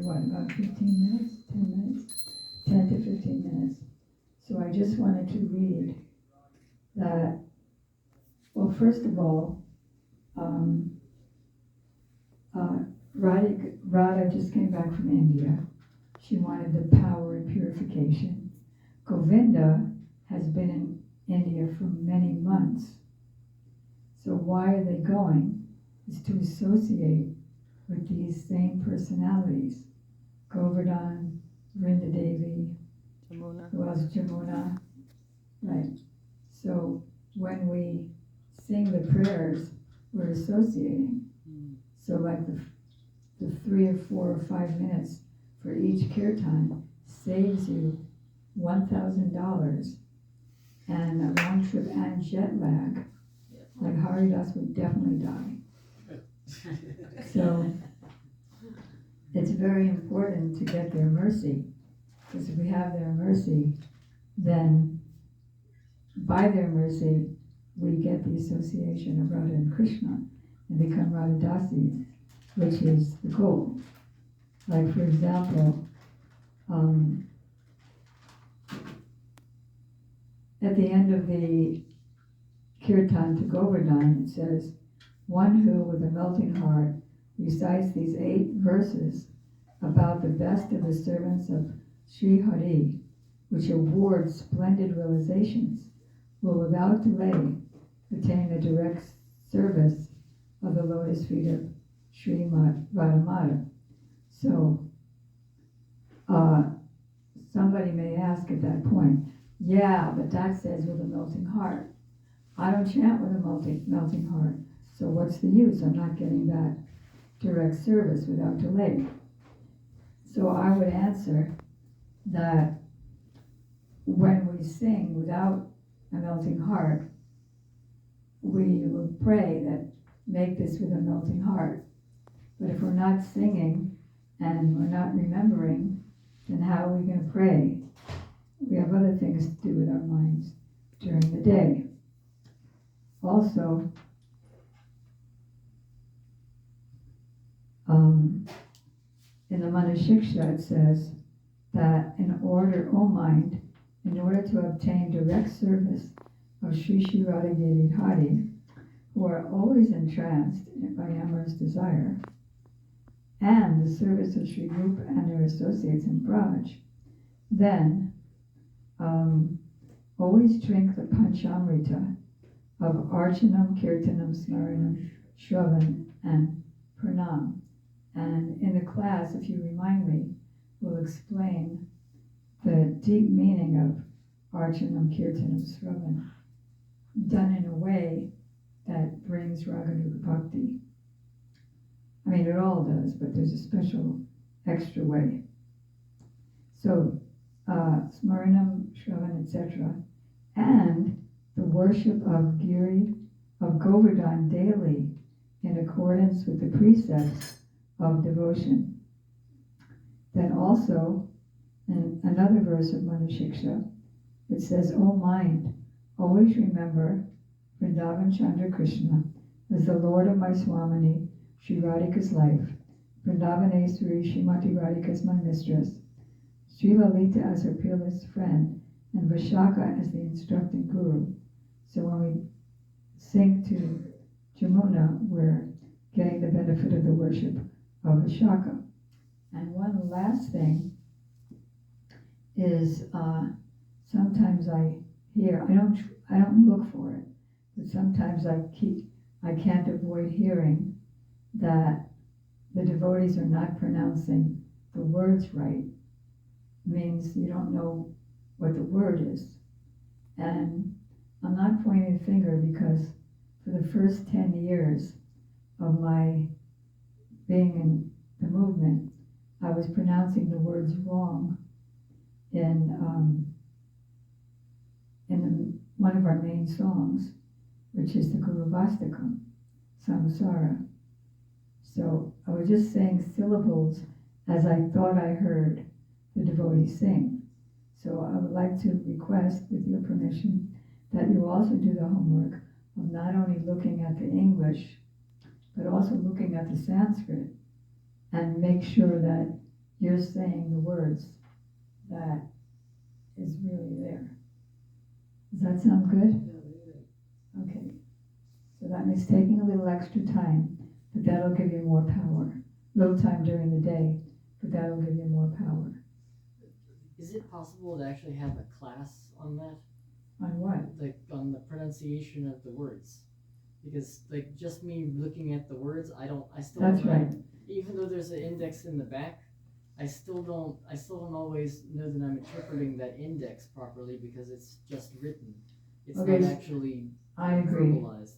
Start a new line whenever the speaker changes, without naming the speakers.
about 15 minutes, 10 minutes, 10 to 15 minutes. So I just wanted to read that, well, first of all, Radha just came back from India. She wanted the power and purification. Govinda has been in India for many months. So why are they going? Is to associate with these same personalities. Govardhan, Vrindadevi,
Jamuna.
who else? Jamuna. Right. So when we sing the prayers, we're associating. So like the 3 or 4 or 5 minutes for each kirtan saves you $1,000 and a round trip and jet lag. Like Haridas would definitely die. So it's very important to get their mercy, because if we have their mercy, then by their mercy we get the association of Radha and Krishna and become Radhadasis, which is the goal. Like for example, at the end of the kirtan to Govardhan, it says, one who with a melting heart recites these 8 verses about the best of the servants of Sri Hari, which award splendid realizations, will without delay attain the direct service of the lotus feet of Sri Radhamada. So, somebody may ask at that point, yeah, but that says with a melting heart. I don't chant with a melting heart, so what's the use? I'm not getting that direct service without delay. So I would answer that when we sing without a melting heart, we will pray that make this with a melting heart. But if we're not singing and we're not remembering, then how are we going to pray? We have other things to do with our minds during the day. Also, in the Manashiksha it says that in order, O mind, in order to obtain direct service of Sri Sri Radha Giridhari, who are always entranced by amorous desire, and the service of Sri Rupa and their associates in Braj, then always drink the Panchamrita of Archanam, Kirtanam, Smaranam, Shravan, and Pranam. And in the class, if you remind me, we'll explain the deep meaning of Archanam, Kirtanam, Sravan, done in a way that brings Raganuga Bhakti. I mean, it all does, but there's a special extra way. So, Smaranam, Shravan, etc., and the worship of Govardhan daily in accordance with the precepts of devotion. Then also, in another verse of Manushiksha, it says, O mind, always remember Vrindavan Chandra Krishna as the Lord of my Swamini, Sri Radhika's life, Vrindavaneshwari Srimati Radhika as my mistress, Sri Lalita as her peerless friend, and Vishaka as the instructing guru. So when we sing to Jamuna, we're getting the benefit of the worship of Vishaka. And one last thing is sometimes I hear, I don't look for it, but sometimes I can't avoid hearing that the devotees are not pronouncing the words right. Means you don't know what the word is. And I'm not pointing a finger, because for the first 10 years of my being in the movement, I was pronouncing the words wrong in one of our main songs, which is the Guru Vastakam, Samsara. So I was just saying syllables as I thought I heard the devotees sing. So I would like to request, with your permission, that you also do the homework of not only looking at the English, but also looking at the Sanskrit, and make sure that you're saying the words that is really there. Does that sound good? Okay. So that means taking a little extra time, but that'll give you more power. Little time during the day, but that'll give you more power.
Is it possible to actually have a class on that?
On what?
Like on the pronunciation of the words? Because like just me looking at the words, I still
That's
don't
right.
even though there's an index in the back, I still don't always know that I'm interpreting that index properly because it's just written. It's
Okay,
not actually
I agree.
verbalized.